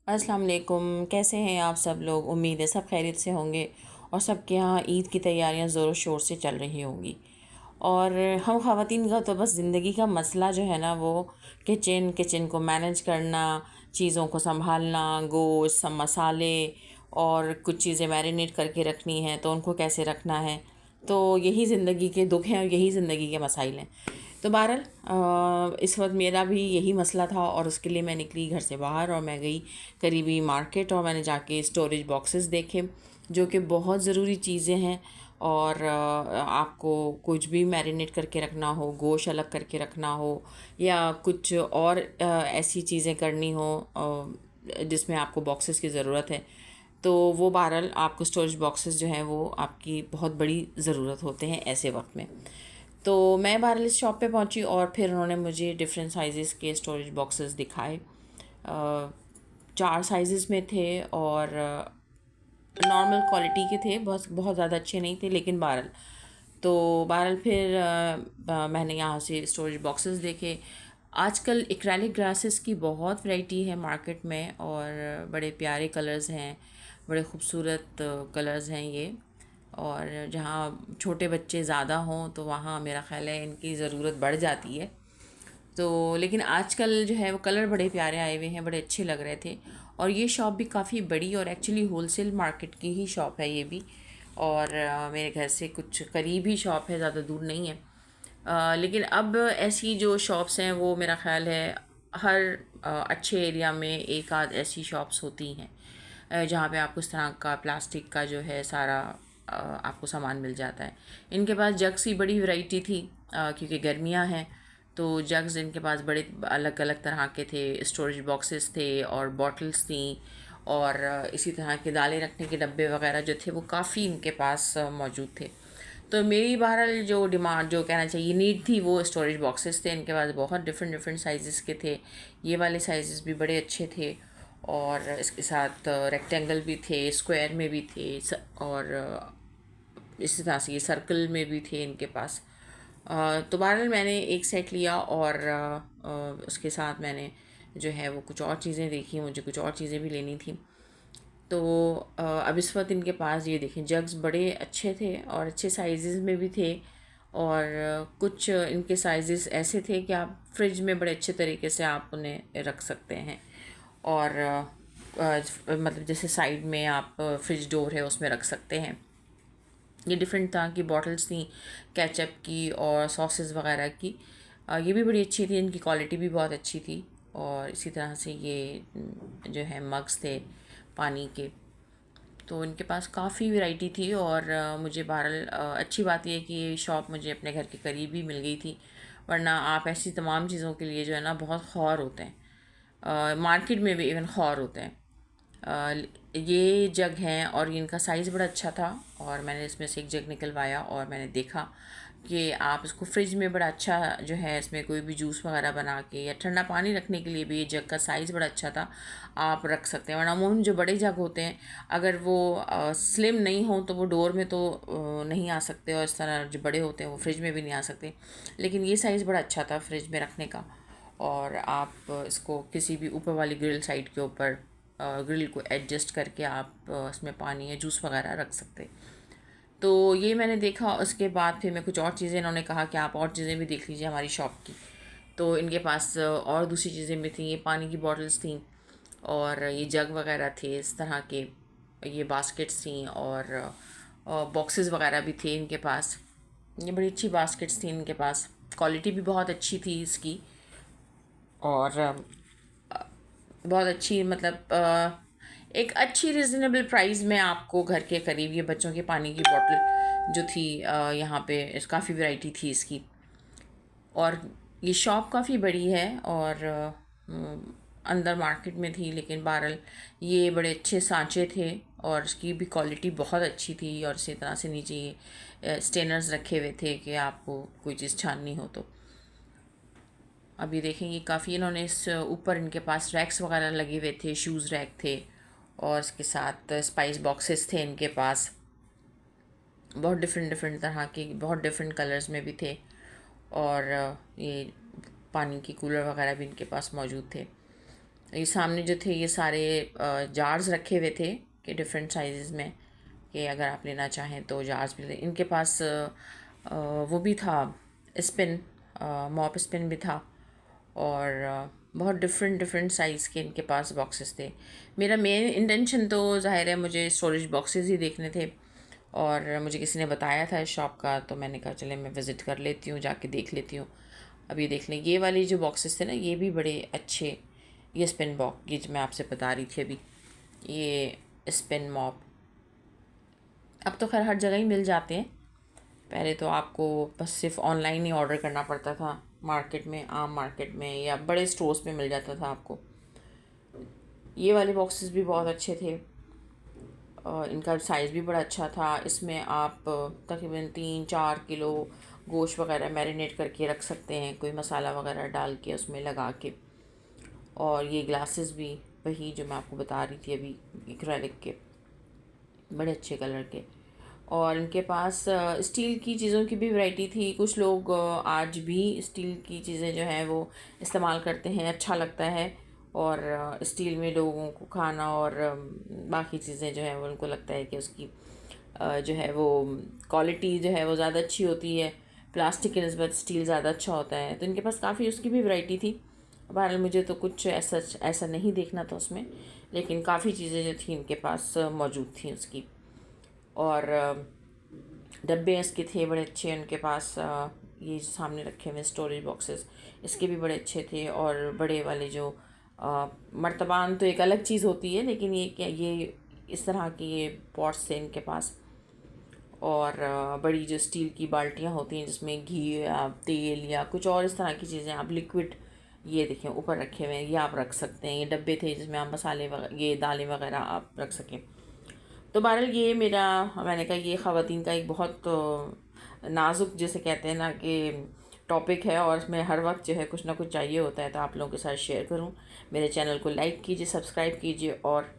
अस्सलाम वालेकुम। कैसे हैं आप सब लोग? उम्मीद है सब खैरियत से होंगे और सबके यहाँ ईद की तैयारियां ज़ोर शोर से चल रही होंगी। और हम ख़वातीन का तो बस ज़िंदगी का मसला जो है ना, वो किचन किचन को मैनेज करना, चीज़ों को संभालना, गोश्त, सब मसाले और कुछ चीज़ें मैरिनेट करके रखनी हैं तो उनको कैसे रखना है। तो यही ज़िंदगी के दुख हैं और यही ज़िंदगी के मसाइल हैं। तो बहरहाल इस वक्त मेरा भी यही मसला था और उसके लिए मैं निकली घर से बाहर और मैं गई करीबी मार्केट और मैंने जाके स्टोरेज बॉक्सेस देखे जो कि बहुत ज़रूरी चीज़ें हैं। और आपको कुछ भी मैरिनेट करके रखना हो, गोश्त अलग करके रखना हो या कुछ और ऐसी चीज़ें करनी हो जिसमें आपको बॉक्सेस की ज़रूरत है, तो वो बहरहाल आपको स्टोरेज बॉक्सेस जो हैं वो आपकी बहुत बड़ी ज़रूरत होते हैं ऐसे वक्त में। तो मैं बहरहाल इस शॉप पे पहुंची और फिर उन्होंने मुझे डिफरेंट साइज़ेस के स्टोरेज बॉक्सेस दिखाए। 4 साइज़ेस में थे और नॉर्मल क्वालिटी के थे, बहुत बहुत ज़्यादा अच्छे नहीं थे, लेकिन बहरहाल तो बहरहाल फिर मैंने यहाँ से स्टोरेज बॉक्सेस देखे। आजकल एक्रेलिक ग्लासेस की बहुत वैरायटी है मार्केट में और बड़े प्यारे कलर्स हैं, बड़े खूबसूरत कलर्स हैं ये। और जहाँ छोटे बच्चे ज़्यादा हों तो वहाँ मेरा ख़्याल है इनकी ज़रूरत बढ़ जाती है। तो लेकिन आजकल जो है वो कलर बड़े प्यारे आए हुए हैं, बड़े अच्छे लग रहे थे। और ये शॉप भी काफ़ी बड़ी और एक्चुअली होलसेल मार्केट की ही शॉप है ये भी। और मेरे घर से कुछ करीब ही शॉप है, ज़्यादा दूर नहीं है। लेकिन अब ऐसी जो शॉप्स हैं वो मेरा ख़्याल है हर अच्छे एरिया में एक आध ऐसी शॉप्स होती हैं जहाँ पे आपको इस तरह का प्लास्टिक का जो है सारा आपको सामान मिल जाता है। इनके पास जग्स की बड़ी वैरायटी थी क्योंकि गर्मियाँ हैं, तो जग्स इनके पास बड़े अलग अलग तरह के थे, स्टोरेज बॉक्सेस थे और बॉटल्स थी। और इसी तरह के दालें रखने के डब्बे वगैरह जो थे वो काफ़ी इनके पास मौजूद थे। तो मेरी बहरहाल जो डिमांड, जो कहना चाहिए नीड थी, वो स्टोरेज बॉक्सेस थे। इनके पास बहुत डिफरेंट डिफरेंट साइज़ेस के थे। ये वाले साइज़ेस भी बड़े अच्छे थे और इसके साथ रेक्टेंगल भी थे, स्क्वायर में भी थे और इसी तरह से ये सर्कल में भी थे इनके पास। तो बहरहाल मैंने एक सेट लिया और उसके साथ मैंने जो है वो कुछ और चीज़ें देखी, मुझे कुछ और चीज़ें भी लेनी थी। तो अब इस वक्त इनके पास ये देखें जग्स बड़े अच्छे थे और अच्छे साइज़ में भी थे। और कुछ इनके साइज़ ऐसे थे कि आप फ्रिज में बड़े अच्छे तरीके से आप उन्हें रख सकते हैं। और मतलब जैसे साइड में आप फ्रिज डोर है उसमें रख सकते हैं। ये डिफरेंट तरह की बॉटल्स थी, केचप की और सॉसेस वगैरह की। ये भी बड़ी अच्छी थी, इनकी क्वालिटी भी बहुत अच्छी थी। और इसी तरह से ये जो है मग्स थे पानी के। तो इनके पास काफ़ी वैरायटी थी और मुझे बहरहाल अच्छी बात यह है कि ये शॉप मुझे अपने घर के करीब ही मिल गई थी। वरना आप ऐसी तमाम चीज़ों के लिए जो है ना बहुत ख्वार होते हैं, मार्केट में भी इवन ख्वार होते हैं। ये जग हैं और इनका साइज़ बड़ा अच्छा था और मैंने इसमें से एक जग निकलवाया और मैंने देखा कि आप इसको फ्रिज में बड़ा अच्छा जो है, इसमें कोई भी जूस वगैरह बना के या ठंडा पानी रखने के लिए भी ये जग का साइज़ बड़ा अच्छा था, आप रख सकते हैं। वरना अमूमन जो बड़े जग होते हैं अगर वो स्लिम नहीं हो तो वो डोर में तो नहीं आ सकते, और इस तरह जो बड़े होते हैं वो फ्रिज में भी नहीं आ सकते। लेकिन ये साइज़ बड़ा अच्छा था फ्रिज में रखने का। और आप इसको किसी भी ऊपर वाली ग्रिल साइड के ऊपर ग्रिल को एडजस्ट करके आप उसमें पानी या जूस वगैरह रख सकते। तो ये मैंने देखा। उसके बाद फिर मैं कुछ और चीज़ें, इन्होंने कहा कि आप और चीज़ें भी देख लीजिए हमारी शॉप की। तो इनके पास और दूसरी चीज़ें भी थी, ये पानी की बॉटल्स थी और ये जग वगैरह थे इस तरह के, ये बास्केट्स थी और बॉक्सेस वगैरह भी थे इनके पास। ये बड़ी अच्छी बास्केट्स थी इनके पास, क्वालिटी भी बहुत अच्छी थी इसकी। और बहुत अच्छी, मतलब एक अच्छी रिजनेबल प्राइस में आपको घर के करीब ये बच्चों के पानी की बोतल जो थी, यहाँ पे काफ़ी वैरायटी थी इसकी। और ये शॉप काफ़ी बड़ी है और अंदर मार्केट में थी, लेकिन बहरहाल ये बड़े अच्छे सांचे थे और इसकी भी क्वालिटी बहुत अच्छी थी। और इसी तरह से नीचे ये स्टेनर्स रखे हुए थे कि आपको कोई चीज़ छाननी हो तो। अभी देखेंगे काफ़ी इन्होंने इस ऊपर इनके पास रैक्स वगैरह लगे हुए थे, शूज़ रैक थे और इसके साथ स्पाइस बॉक्सेस थे इनके पास, बहुत डिफरेंट डिफरेंट तरह के, बहुत डिफरेंट कलर्स में भी थे। और ये पानी की कूलर वगैरह भी इनके पास मौजूद थे। ये सामने जो थे ये सारे जार्स रखे हुए थे कि डिफरेंट साइज़ में, कि अगर आप लेना चाहें तो जार्स भी ले। इनके पास वो भी था, स्पिन, मॉप स्पिन भी था, और बहुत डिफरेंट डिफरेंट साइज़ के इनके पास बॉक्सेस थे। मेरा मेन इंटेंशन तो ज़ाहिर है मुझे स्टोरेज बॉक्सेस ही देखने थे, और मुझे किसी ने बताया था इस शॉप का, तो मैंने कहा चले मैं विज़िट कर लेती हूँ, जाके देख लेती हूँ। अब ये देख लें, ये वाली जो बॉक्सेस थे ना, ये भी बड़े अच्छे। ये स्पिन बॉक्स, ये जो मैं आपसे बता रही थी अभी, ये स्पिन मॉप अब तो खैर हर जगह ही मिल जाते हैं। पहले तो आपको बस सिर्फ ऑनलाइन ही ऑर्डर करना पड़ता था, मार्केट में, आम मार्केट में या बड़े स्टोर्स में मिल जाता था आपको। ये वाले बॉक्सेस भी बहुत अच्छे थे, और इनका साइज़ भी बड़ा अच्छा था। इसमें आप तकरीबन 3-4 किलो गोश्त वगैरह मैरिनेट करके रख सकते हैं, कोई मसाला वगैरह डाल के उसमें लगा के। और ये ग्लासेस भी वही जो मैं आपको बता रही थी अभी, एक्रेलिक के, बड़े अच्छे कलर के। और इनके पास स्टील की चीज़ों की भी वैरायटी थी। कुछ लोग आज भी स्टील की चीज़ें जो हैं वो इस्तेमाल करते हैं, अच्छा लगता है। और स्टील में लोगों को खाना और बाकी चीज़ें जो हैं वो उनको लगता है कि उसकी जो है वो क्वालिटी जो है वो ज़्यादा अच्छी होती है, प्लास्टिक की निस्बत स्टील ज़्यादा अच्छा होता है। तो इनके पास काफ़ी उसकी भी वैरायटी थी। बहरहाल मुझे तो कुछ ऐसा नहीं देखना था उसमें, लेकिन काफ़ी चीज़ें जो थी इनके पास मौजूद थी उसकी। और डब्बे इसके थे बड़े अच्छे उनके पास। ये जो सामने रखे हुए स्टोरेज बॉक्सेस, इसके भी बड़े अच्छे थे। और बड़े वाले जो मर्तबान तो एक अलग चीज़ होती है, लेकिन ये क्या, ये इस तरह के ये पॉट्स थे इनके पास। और बड़ी जो स्टील की बाल्टियाँ होती हैं जिसमें घी या तेल या कुछ और इस तरह की चीज़ें आप लिक्विड, ये देखें ऊपर रखे हुए हैं, ये आप रख सकते हैं। ये डब्बे थे जिसमें आप मसाले ये दालें वगैरह आप रख सकें। तो बहरहाल ये मेरा, मैंने कहा ये ख़वातीन का एक बहुत नाजुक, जैसे कहते हैं ना कि टॉपिक है, और इसमें हर वक्त जो है कुछ ना कुछ चाहिए होता है, तो आप लोगों के साथ शेयर करूं। मेरे चैनल को लाइक कीजिए, सब्सक्राइब कीजिए, और